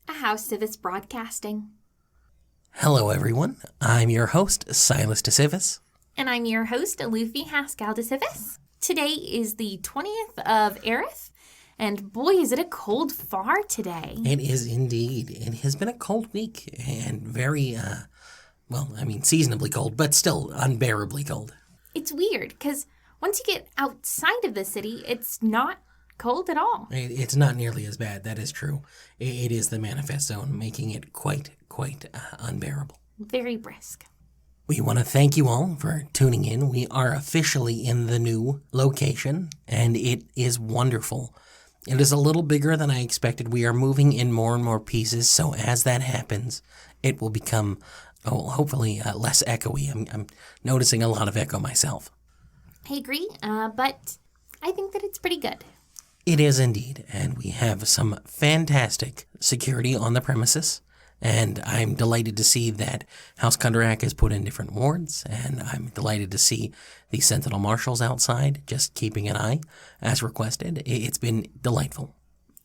a house to this broadcasting. Hello, everyone. I'm your host, Sylas and Alufi. And I'm your host, Luffy Haskell de Civis. Today is the 20th of Aryth, and boy, is it a cold far today. It is indeed. It has been a cold week and very, seasonably cold, but still unbearably cold. It's weird, because once you get outside of the city, it's not cold at all. It's not nearly as bad, that is true. It is the manifest zone, making it quite unbearable. Very brisk. We want to thank you all for tuning in. We are officially in the new location, and it is wonderful. It is a little bigger than I expected. We are moving in more and more pieces, so as that happens, it will become, hopefully, less echoey. I'm noticing a lot of echo myself. I agree, but I think that it's pretty good. It is indeed, and we have some fantastic security on the premises. And I'm delighted to see that House Kundarak has put in different wards, and I'm delighted to see the Sentinel Marshals outside, just keeping an eye, as requested. It's been delightful.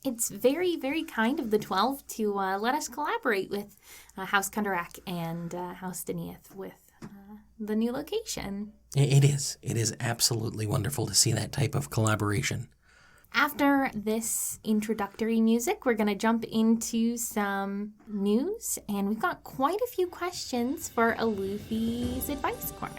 It's very, very kind of the 12 to let us collaborate with House Kundarak and House Denieth with the new location. It is. It is absolutely wonderful to see that type of collaboration. After this introductory music, we're going to jump into some news, and we've got quite a few questions for Alufi's Advice Corner.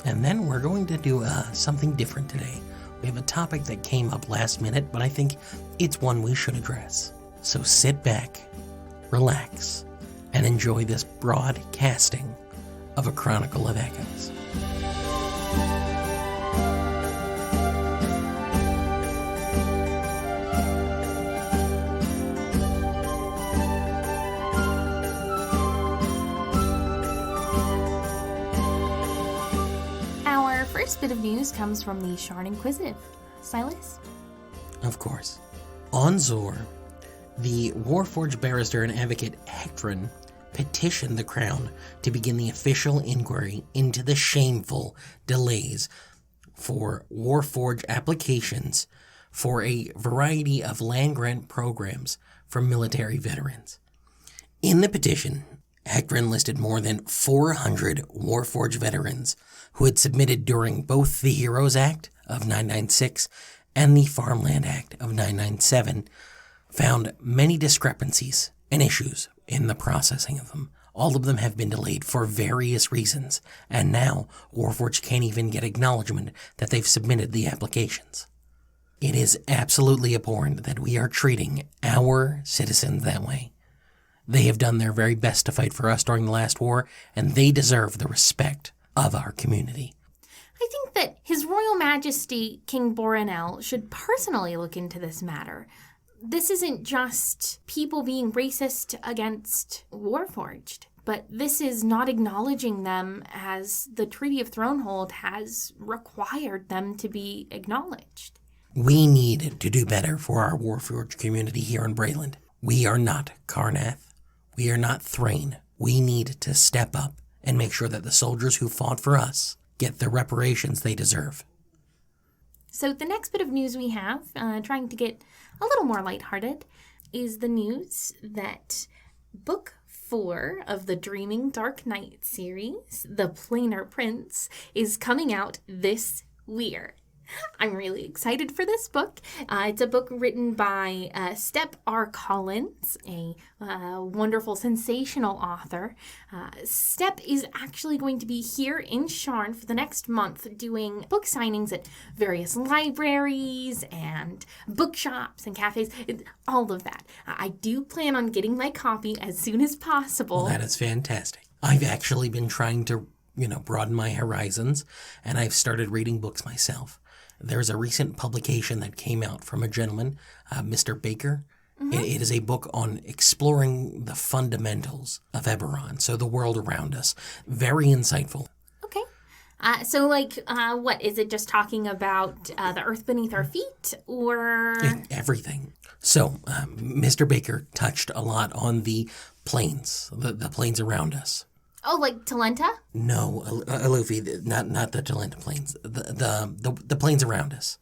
And then we're going to do something different today. We have a topic that came up last minute, but I think it's one we should address. So sit back, relax, and enjoy this broadcasting of A Chronicle of Echoes. First bit of news comes from the Sharn Inquisitive. Sylas? Of course. On Zor, the Warforged barrister and advocate Eberron petitioned the Crown to begin the official inquiry into the shameful delays for Warforged applications for a variety of land grant programs for military veterans. In the petition, Eberron listed more than 400 Warforged veterans who had submitted during both the Heroes Act of 996 and the Farmland Act of 997, found many discrepancies and issues in the processing of them. All of them have been delayed for various reasons, and now Warforged can't even get acknowledgement that they've submitted the applications. It is absolutely abhorrent that we are treating our citizens that way. They have done their very best to fight for us during the last war, and they deserve the respect of our community. I think that His Royal Majesty King Boranel should personally look into this matter. This isn't just people being racist against Warforged, but this is not acknowledging them as the Treaty of Thronehold has required them to be acknowledged. We need to do better for our Warforged community here in Brayland. We are not Karnath. We are not Thrain. We need to step up and make sure that the soldiers who fought for us get the reparations they deserve. So the next bit of news we have, trying to get a little more lighthearted, is the news that Book 4 of the Dreaming Dark Knight series, The Planar Prince, is coming out this year. I'm really excited for this book. It's a book written by Step R. Collins, a wonderful, sensational author. Step is actually going to be here in Sharn for the next month doing book signings at various libraries and bookshops and cafes, all of that. I do plan on getting my copy as soon as possible. Well, that is fantastic. I've actually been trying to, broaden my horizons, and I've started reading books myself. There's a recent publication that came out from a gentleman, Mr. Baker. Mm-hmm. It is a book on exploring the fundamentals of Eberron, so the world around us. Very insightful. Okay. What? Is it just talking about the earth beneath our feet, or? Everything. So, Mr. Baker touched a lot on the plains, the plains around us. Oh, like Talenta? No, Alufi, not the Talenta plains. The plains around us.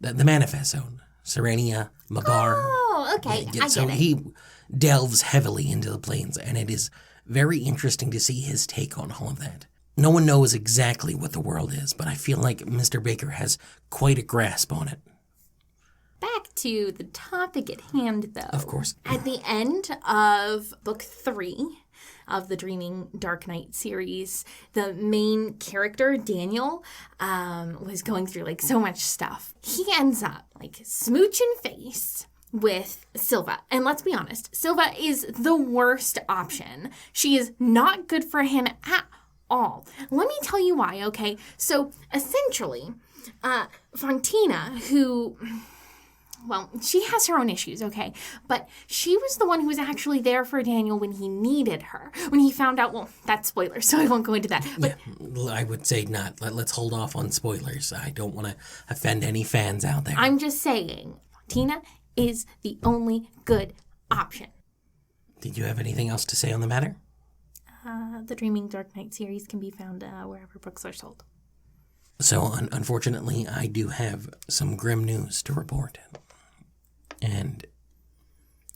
The manifest zone. Serenia, Magar. Oh, okay. I get it. delves heavily into the planes, and it is very interesting to see his take on all of that. No one knows exactly what the world is, but I feel like Mr. Baker has quite a grasp on it. Back to the topic at hand, though. Of course. At the end of book 3 of the Dreaming Dark Knight series, the main character, Daniel, was going through, like, so much stuff. He ends up, like, smooching face with Silva. And let's be honest, Silva is the worst option. She is not good for him at all. Let me tell you why, okay? So, essentially, Fontina, who... Well, she has her own issues, okay? But she was the one who was actually there for Daniel when he needed her. When he found out, well, that's spoilers, so I won't go into that. But yeah, I would say not. Let's hold off on spoilers. I don't want to offend any fans out there. I'm just saying, Tina is the only good option. Did you have anything else to say on the matter? The Dreaming Dark Knight series can be found wherever books are sold. So, unfortunately, I do have some grim news to report. And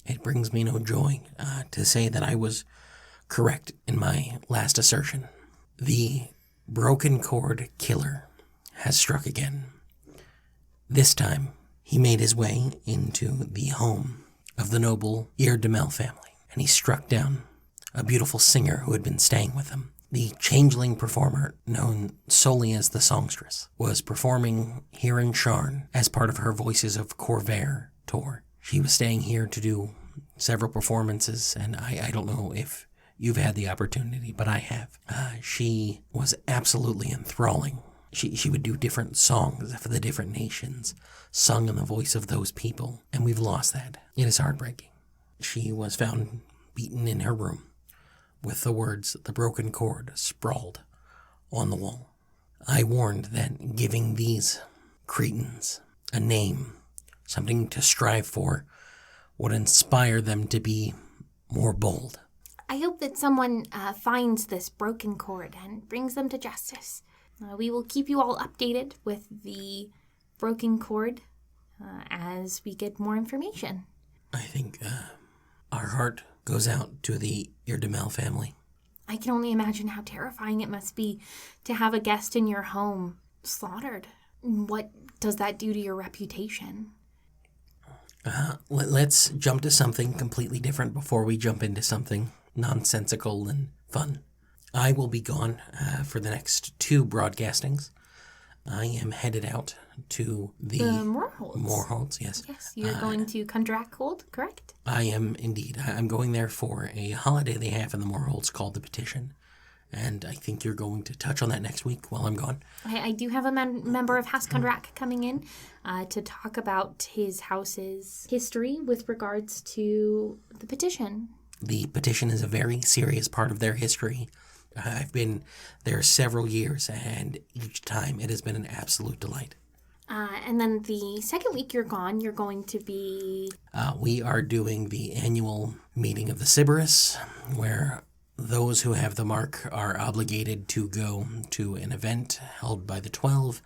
it brings me no joy to say that I was correct in my last assertion. The Broken Chord killer has struck again. This time, he made his way into the home of the noble Eerdemel family, and he struck down a beautiful singer who had been staying with him. The changeling performer, known solely as the songstress, was performing here in Sharn as part of her Voices of Corvair tour. She was staying here to do several performances, and I don't know if you've had the opportunity, but I have. She was absolutely enthralling. She would do different songs for the different nations, sung in the voice of those people, and we've lost that. It is heartbreaking. She was found beaten in her room, with the words, "The Broken Chord," sprawled on the wall. I warned that giving these cretins a name, something to strive for, would inspire them to be more bold. I hope that someone finds this broken chord and brings them to justice. We will keep you all updated with the Broken Chord as we get more information. I think our heart goes out to the Eerdemel family. I can only imagine how terrifying it must be to have a guest in your home slaughtered. What does that do to your reputation? Let's jump to something completely different before we jump into something nonsensical and fun. I will be gone for the next 2 broadcastings. I am headed out to the Moorholds, yes. Yes, you're going to Kundrakhold, correct? I am indeed. I'm going there for a holiday they have in the Moorholds called the Petition. And I think you're going to touch on that next week while I'm gone. I do have a member of House Kundrak coming in to talk about his house's history with regards to the Petition. The Petition is a very serious part of their history. I've been there several years, and each time it has been an absolute delight. And then the second week you're gone, you're going to be... We are doing the annual meeting of the Sybaris, where those who have the mark are obligated to go to an event held by the 12.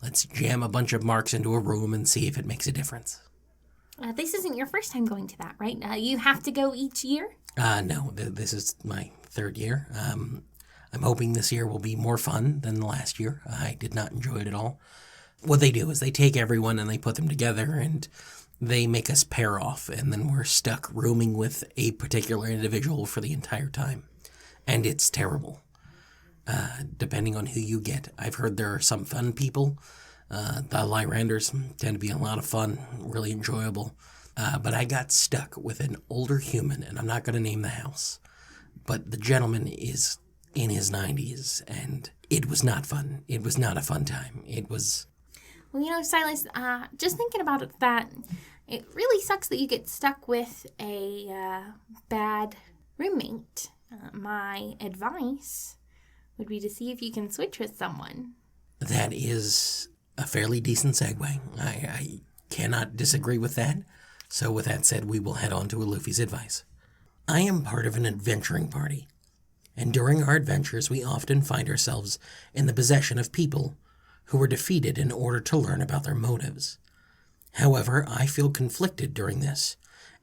Let's jam a bunch of marks into a room and see if it makes a difference. This isn't your first time going to that, right? You have to go each year? No, this is my 3rd year. I'm hoping this year will be more fun than the last year. I did not enjoy it at all. What they do is they take everyone and they put them together and they make us pair off, and then we're stuck rooming with a particular individual for the entire time. And it's terrible, depending on who you get. I've heard there are some fun people. The Lyranders tend to be a lot of fun, really enjoyable. But I got stuck with an older human, and I'm not going to name the house. But the gentleman is in his 90s, and it was not fun. It was not a fun time. It was... Well, Sylas, just thinking about it, that it really sucks that you get stuck with a bad roommate. My advice would be to see if you can switch with someone. That is a fairly decent segue. I cannot disagree with that. So with that said, we will head on to Alufi's advice. I am part of an adventuring party, and during our adventures we often find ourselves in the possession of people who were defeated in order to learn about their motives. However, I feel conflicted during this,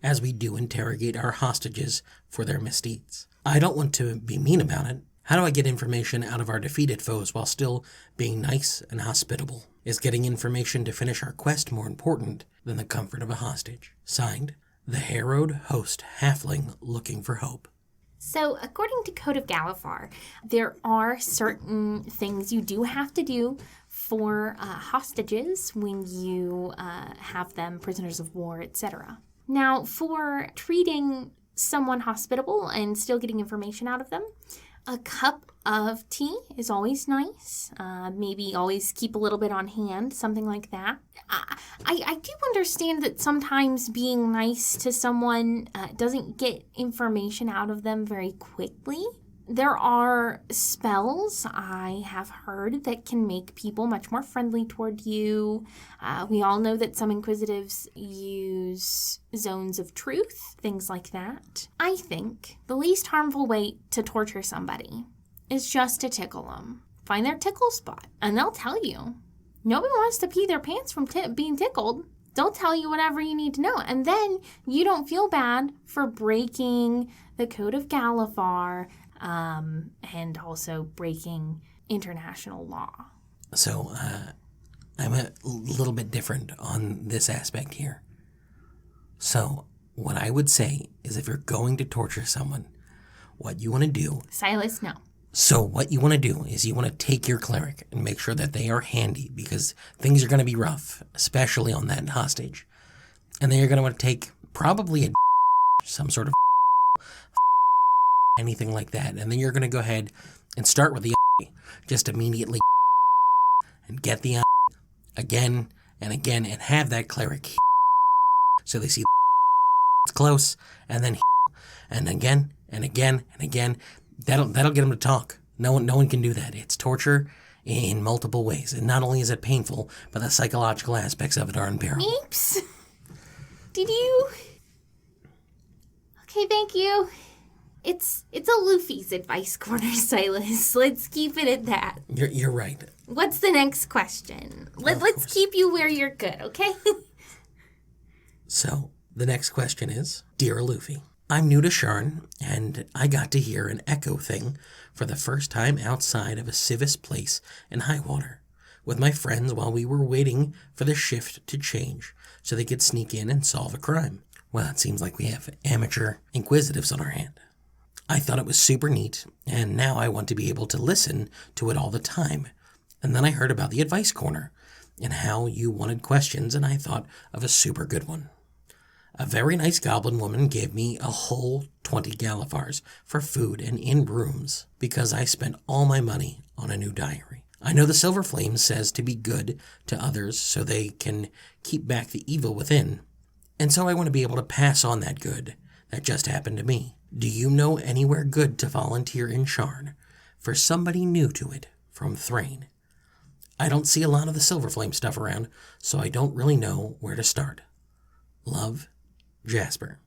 as we do interrogate our hostages for their misdeeds. I don't want to be mean about it. How do I get information out of our defeated foes while still being nice and hospitable? Is getting information to finish our quest more important than the comfort of a hostage? Signed, the harrowed host halfling looking for hope. So, according to Code of Galifar, there are certain things you do have to do for hostages when you have them prisoners of war, etc. Now, for treating someone hospitable and still getting information out of them, a cup of tea is always nice. Maybe always keep a little bit on hand, something like that. I do understand that sometimes being nice to someone doesn't get information out of them very quickly. There are spells I have heard that can make people much more friendly toward you. We all know that some Inquisitives use zones of truth, things like that. I think the least harmful way to torture somebody is just to tickle them. Find their tickle spot, and they'll tell you. Nobody wants to pee their pants from being tickled. They'll tell you whatever you need to know. And then you don't feel bad for breaking the Code of Galifar, and also breaking international law. So, I'm a little bit different on this aspect here. So, what I would say is if you're going to torture someone, what you want to do... Sylas, no. So what you want to do is you want to take your cleric and make sure that they are handy because things are going to be rough, especially on that hostage. And then you're going to want to take probably some sort of anything like that. And then you're going to go ahead and start with the just immediately and get the again and again and have that cleric so they see it's close and then and again and again and again. That'll get them to talk. No one can do that. It's torture in multiple ways. And not only is it painful, but the psychological aspects of it are unbearable. Meeps? Did you? Okay, thank you. It's Alufi's advice corner, Sylas. Let's keep it at that. You're right. What's the next question? Let's keep you where you're good, okay? So, the next question is, Dear Luffy, I'm new to Sharn, and I got to hear an echo thing for the first time outside of a civis place in Highwater with my friends while we were waiting for the shift to change so they could sneak in and solve a crime. Well, it seems like we have amateur inquisitives on our hand. I thought it was super neat, and now I want to be able to listen to it all the time. And then I heard about the advice corner and how you wanted questions, and I thought of a super good one. A very nice goblin woman gave me a whole 20 Galifars for food and in rooms because I spent all my money on a new diary. I know the Silver Flame says to be good to others so they can keep back the evil within, and so I want to be able to pass on that good that just happened to me. Do you know anywhere good to volunteer in Sharn for somebody new to it from Thrain? I don't see a lot of the Silver Flame stuff around, so I don't really know where to start. Love, Jasper.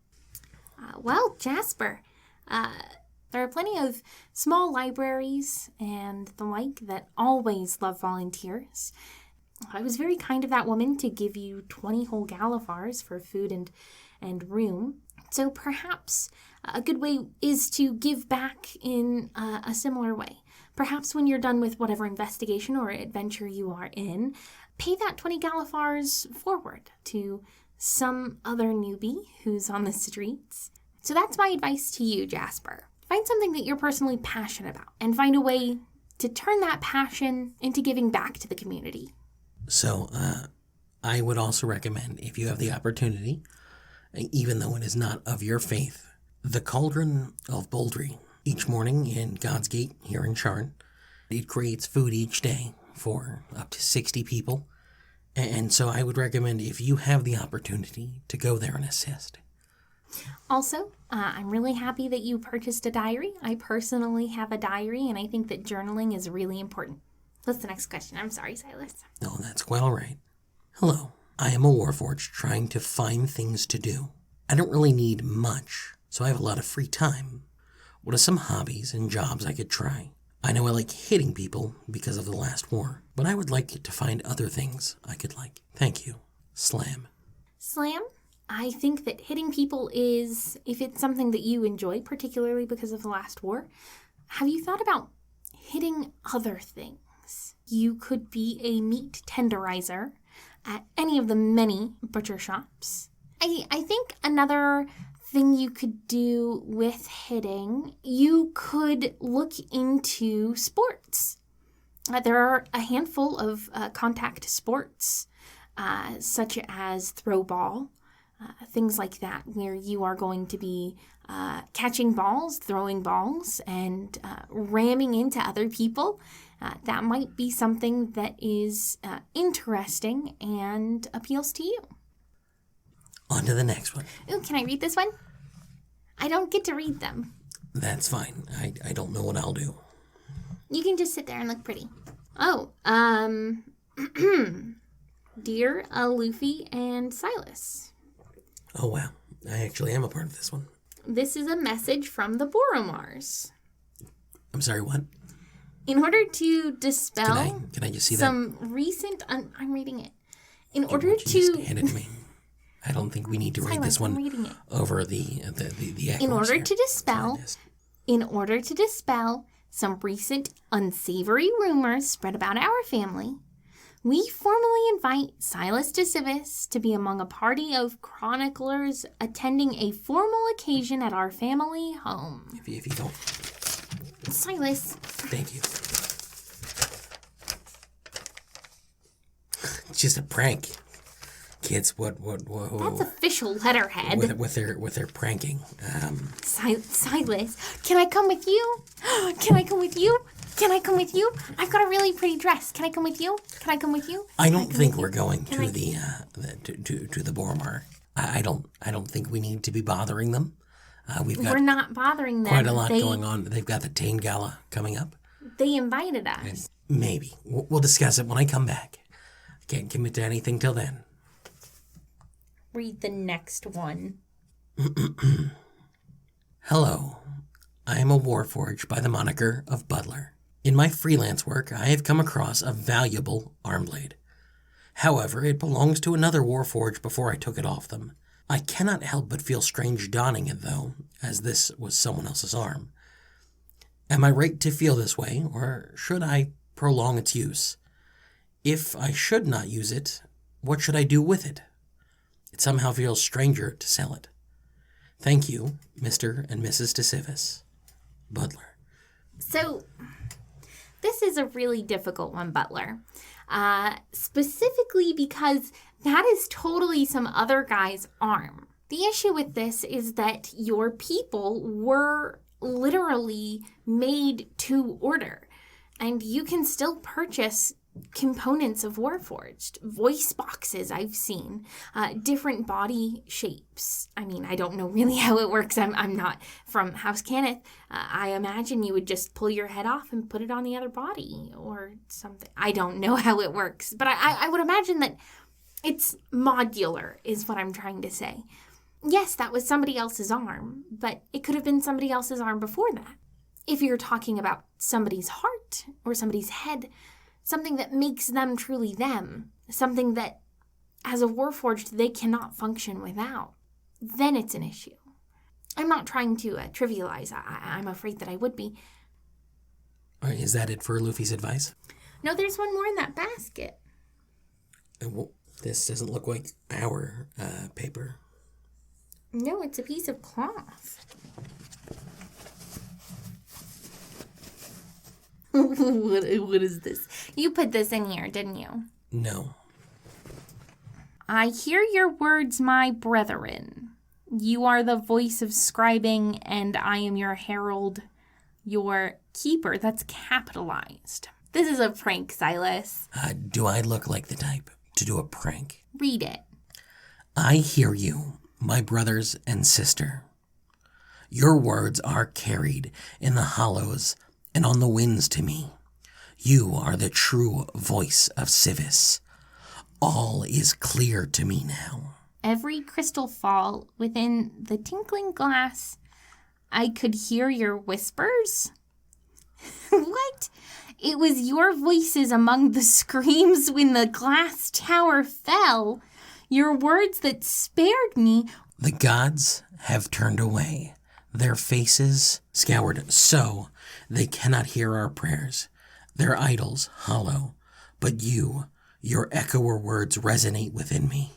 Well, Jasper, there are plenty of small libraries and the like that always love volunteers. I was very kind of that woman to give you 20 whole Galifars for food and room. So perhaps a good way is to give back in a similar way. Perhaps when you're done with whatever investigation or adventure you are in, pay that 20 Galifars forward to some other newbie who's on the streets. So that's my advice to you, Jasper. Find something that you're personally passionate about and find a way to turn that passion into giving back to the community. So, I would also recommend, if you have the opportunity, even though it is not of your faith, the Cauldron of Boldry. Each morning in God's Gate here in Sharn, it creates food each day for up to 60 people. And so I would recommend, if you have the opportunity, to go there and assist. Also, I'm really happy that you purchased a diary. I personally have a diary, and I think that journaling is really important. What's the next question? I'm sorry, Sylas. No, that's quite all right. Hello, I am a Warforged trying to find things to do. I don't really need much, so I have a lot of free time. What are some hobbies and jobs I could try? I know I like hitting people because of the last war, but I would like to find other things I could like. Thank you. Slam. Slam? I think that hitting people is, if it's something that you enjoy, particularly because of the last war, have you thought about hitting other things? You could be a meat tenderizer at any of the many butcher shops. I think another thing you could do with hitting, you could look into sports. There are a handful of contact sports, such as throw ball, things like that, where you are going to be catching balls, throwing balls, and ramming into other people. That might be something that is interesting and appeals to you. On to the next one. Ooh, can I read this one? I don't get to read them. That's fine. I don't know what I'll do. You can just sit there and look pretty. Oh, Dear Alufi and Sylas. Oh, wow. I actually am a part of this one. This is a message from the Boromars. I'm sorry, what? In order to dispel Can I just see some recent... I'm reading it. In that? order Would you to... just hand it to me? I don't think we need to read this one over the echoes In order here. to dispel some recent unsavory rumors spread about our family, we formally invite Sylas de Sylas to be among a party of chroniclers attending a formal occasion at our family home. If you don't... Sylas. Thank you. It's just a prank. Kids, what That's official letterhead. with their pranking. Sylas, can I come with you? Can I come with you? Can I come with you? I've got a really pretty dress. Can I come with you? Can I come with you? I don't think we're going to the Boromar. I don't think we need to be bothering them. We're not bothering them. Quite a lot going on. They've got the Tane Gala coming up. They invited us. And maybe we'll discuss it when I come back. I can't commit to anything till then. Read the next one. Hello, I am a Warforged by the moniker of Butler. In my freelance work, I have come across a valuable arm blade. However, it belongs to another Warforged before I took it off them. I cannot help but feel strange donning it, though, as this was someone else's arm. Am I right to feel this way, or should I prolong its use? If I should not use it, what should I do with it? It somehow feels stranger to sell it. Thank you, Mr. and Mrs. de Sylas. Butler. So, this is a really difficult one, Butler. Specifically because that is totally some other guy's arm. The issue with this is that your people were literally made to order. And you can still purchase components of Warforged. Voice boxes I've seen. Different body shapes. I mean, I don't know really how it works. I'm not from House Cannith. I imagine you would just pull your head off and put it on the other body or something. I don't know how it works. But I would imagine that it's modular is what I'm trying to say. Yes, that was somebody else's arm, but it could have been somebody else's arm before that. If you're talking about somebody's heart or somebody's head, something that makes them truly them, something that as a Warforged they cannot function without, then it's an issue. I'm not trying to trivialize. I'm afraid that I would be. All right, is that it for Luffy's advice? No, there's one more in that basket. Well, this doesn't look like our paper. No, it's a piece of cloth. What is this? You put this in here, didn't you? No. I hear your words, my brethren. You are the voice of scribing, and I am your herald, your keeper. That's capitalized. This is a prank, Sylas. Do I look like the type to do a prank? Read it. I hear you, my brothers and sister. Your words are carried in the hollows and on the winds to me. You are the true voice of Sylas. All is clear to me now. Every crystal fall within the tinkling glass, I could hear your whispers. What? It was your voices among the screams when the glass tower fell. your words that spared me. The gods have turned away, their faces scoured so they cannot hear our prayers, their idols hollow, but you, your echoer words resonate within me.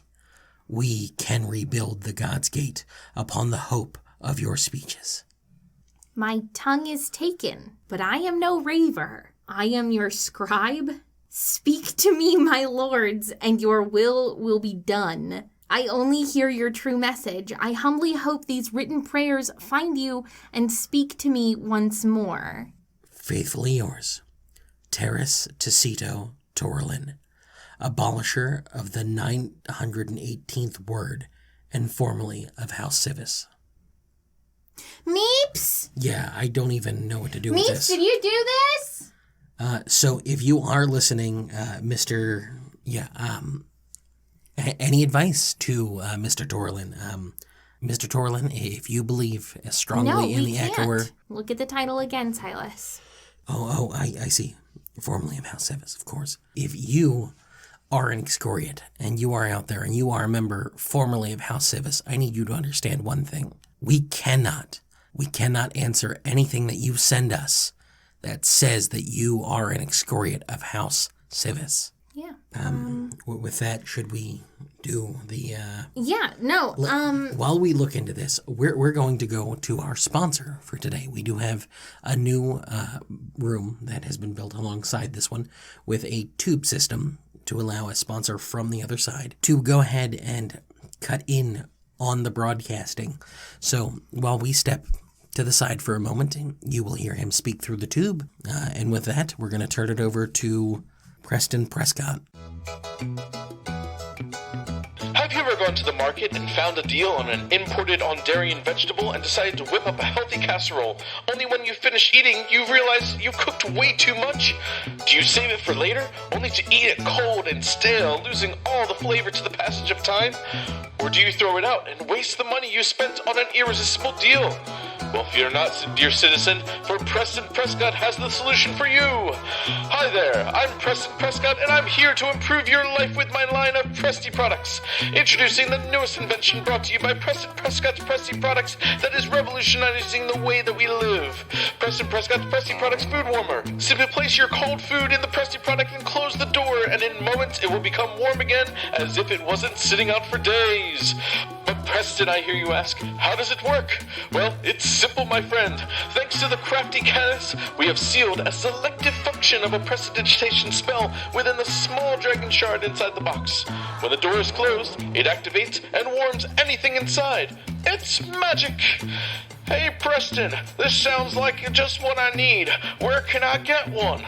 We can rebuild the God's Gate upon the hope of your speeches. My tongue is taken, but I am no raver. I am your scribe. Speak to me, my lords, and your will be done. I only hear your true message. I humbly hope these written prayers find you and speak to me once more. Faithfully yours, Terrace Tacito Torlin, abolisher of the 918th word and formerly of House Sylas. Meeps? Yeah, I don't even know what to do with this. Meeps, did you do this? So if you are listening, Mr. Any advice to Mr. Torlin? Mr. Torlin, if you believe strongly in the echoer... Look at the title again, Sylas. I see. Formerly of House Sylas, of course. If you are an excoriate and you are out there and you are a member formerly of House Sylas, I need you to understand one thing. We cannot answer anything that you send us that says that you are an excoriate of House Sylas. Yeah. With that, should we do the... While we look into this, we're going to go to our sponsor for today. We do have a new room that has been built alongside this one with a tube system to allow a sponsor from the other side to go ahead and cut in on the broadcasting. So while we step to the side for a moment, you will hear him speak through the tube. And with that, we're going to turn it over to Preston Prescott. Have you ever gone to the market and found a deal on an imported Ondarian vegetable and decided to whip up a healthy casserole, only when you finish eating, you realize you cooked way too much? Do you save it for later, only to eat it cold and stale, losing all the flavor to the passage of time? Or do you throw it out and waste the money you spent on an irresistible deal? Well, fear not, dear citizen, for Preston Prescott has the solution for you. Hi there, I'm Preston Prescott, and I'm here to improve your life with my line of Presty products. Introducing the newest invention brought to you by Preston Prescott's Presty Products that is revolutionizing the way that we live. Preston Prescott's Presty Products Food Warmer. Simply place your cold food in the Presty product and close the door, and in moments it will become warm again as if it wasn't sitting out for days. But Preston, I hear you ask, how does it work? Well, it's simple, my friend. Thanks to the crafty Canis, we have sealed a selective function of a prestidigitation spell within the small dragon shard inside the box. When the door is closed, it activates and warms anything inside. It's magic! Hey Preston, this sounds like just what I need. Where can I get one?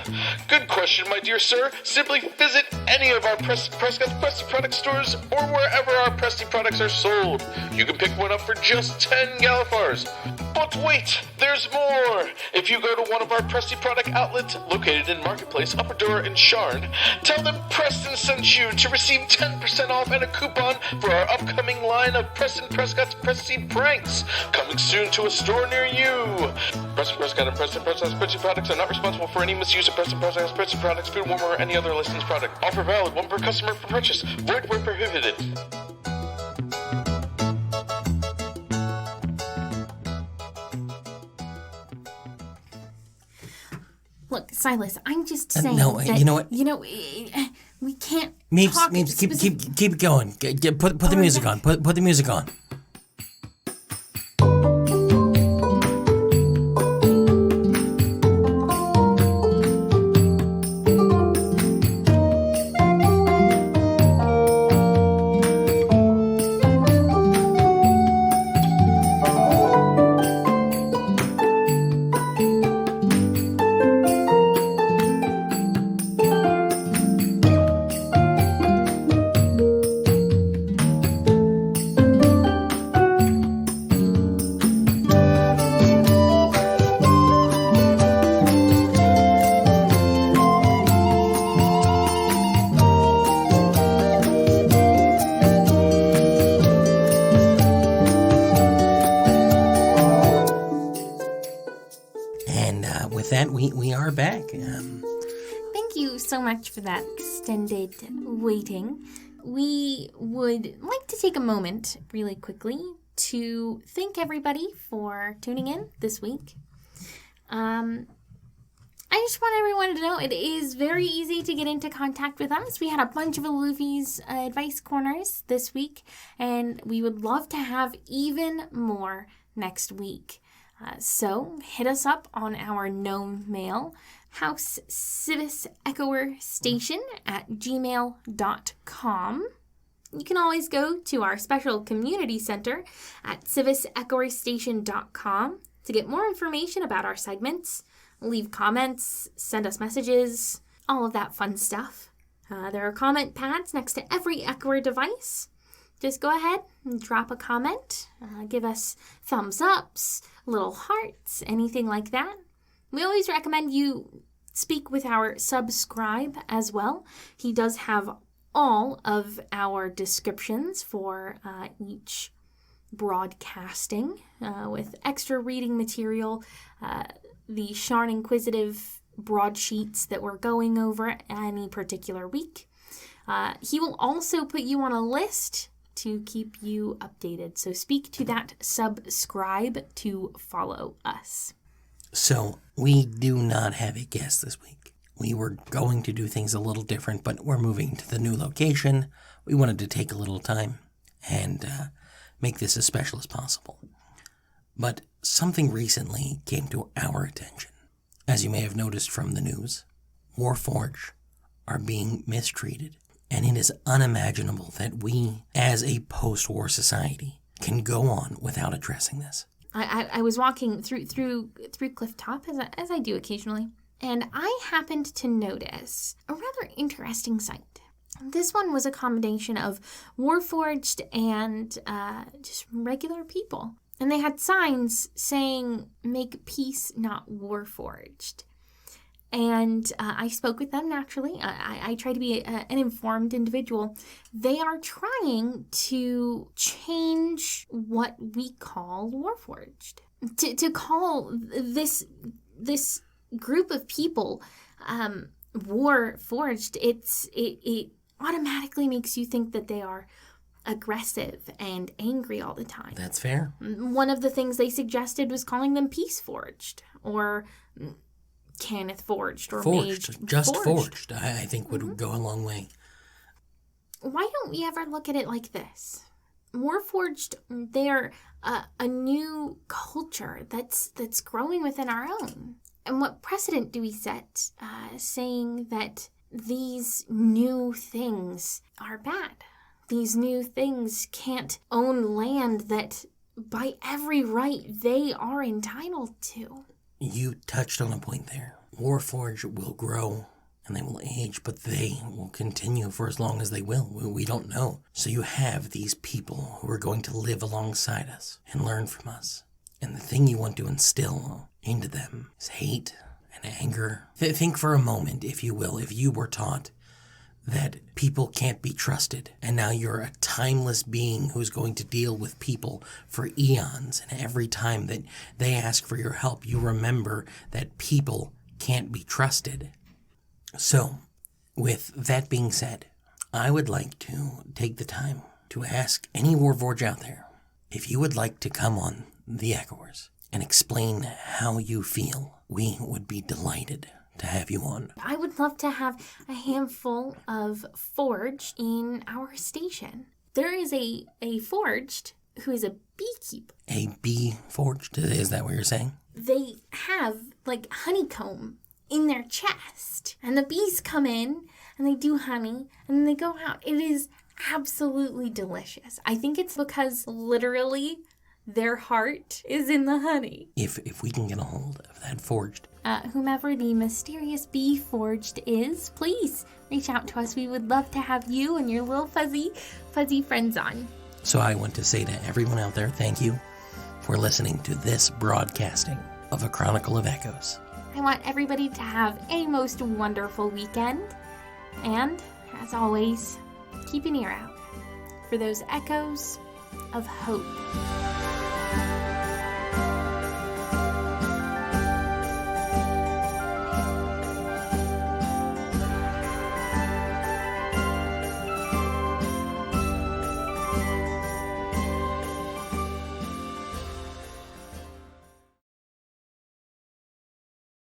Good question, my dear sir. Simply visit any of our Prescott's Presty product stores or wherever our Presty products are sold. You can pick one up for just 10 Galifars. But wait, there's more! If you go to one of our Presty product outlets located in Marketplace, Upper Door, and Sharn, tell them Preston sent you to receive 10% off and a coupon for our upcoming line of Preston Prescott's Presty Pranks, coming soon to a store near you. Preston Prescott and Preston Prescott's Presty products are not responsible for any misuse of Preston Prescott's Presty products, food warmer, or any other licensed product. Offer valid, one per customer per purchase. Void where prohibited. Look, Sylas, I'm just saying that, you know what? We can't Meeps, keep it going. Put the music on. Put the music on. We are back. Thank you so much for that extended waiting. we would like to take a moment really quickly to thank everybody for tuning in this week. I just want everyone to know it is very easy to get into contact with us. We had a bunch of Alufi's advice corners this week, and we would love to have even more next week. So hit us up on our gnome mail, housecivisechoerstation@gmail.com. You can always go to our special community center at civisechoerstation.com to get more information about our segments, leave comments, send us messages, all of that fun stuff. There are comment pads next to every Echoer device. Just go ahead and drop a comment. Give us thumbs ups, little hearts, anything like that. We always recommend you speak with our subscribe as well. He does have all of our descriptions for each broadcasting with extra reading material, the Sharn Inquisitive broadsheets that we're going over any particular week. He will also put you on a list to keep you updated. So speak to that subscribe to follow us. So we do not have a guest this week. We were going to do things a little different, but we're moving to the new location. We wanted to take a little time and make this as special as possible. But something recently came to our attention. As you may have noticed from the news, Warforged are being mistreated, and it is unimaginable that we, as a post-war society, can go on without addressing this. I was walking through Clifftop, as I do occasionally, and I happened to notice a rather interesting sight. This one was a combination of Warforged and just regular people. And they had signs saying, "Make peace, not Warforged." And I spoke with them naturally. I try to be an informed individual. They are trying to change what we call Warforged. To call this group of people Warforged, it automatically makes you think that they are aggressive and angry all the time. That's fair. One of the things they suggested was calling them Peace Forged or Cannith Forged or Forged. Just Forged, I think would go a long way. Why don't we ever look at it like this? Warforged, they're a new culture that's growing within our own. And what precedent do we set saying that these new things are bad? These new things can't own land that by every right they are entitled to. You touched on a point there. Warforged will grow and they will age, but they will continue for as long as they will. We don't know. So you have these people who are going to live alongside us and learn from us. And the thing you want to instill into them is hate and anger. Think for a moment, if you will, if you were taught that people can't be trusted, and now you're a timeless being who's going to deal with people for eons, and every time that they ask for your help, you remember that people can't be trusted. So, with that being said, I would like to take the time to ask any Warforged out there if you would like to come on the Echoers and explain how you feel. We would be delighted to have you on. I would love to have a handful of Forged in our station. There is a Forged who is a beekeeper. A bee Forged? Is that what you're saying? They have like honeycomb in their chest, and the bees come in and they do honey and then they go out. It is absolutely delicious. I think it's because literally their heart is in the honey. If we can get a hold of that Forged, whomever the mysterious bee Forged is, please reach out to us. We would love to have you and your little fuzzy friends on. So I want to say to everyone out there, thank you for listening to this broadcasting of A Chronicle of Echoes. I want everybody to have a most wonderful weekend. And, as always, keep an ear out for those echoes of hope.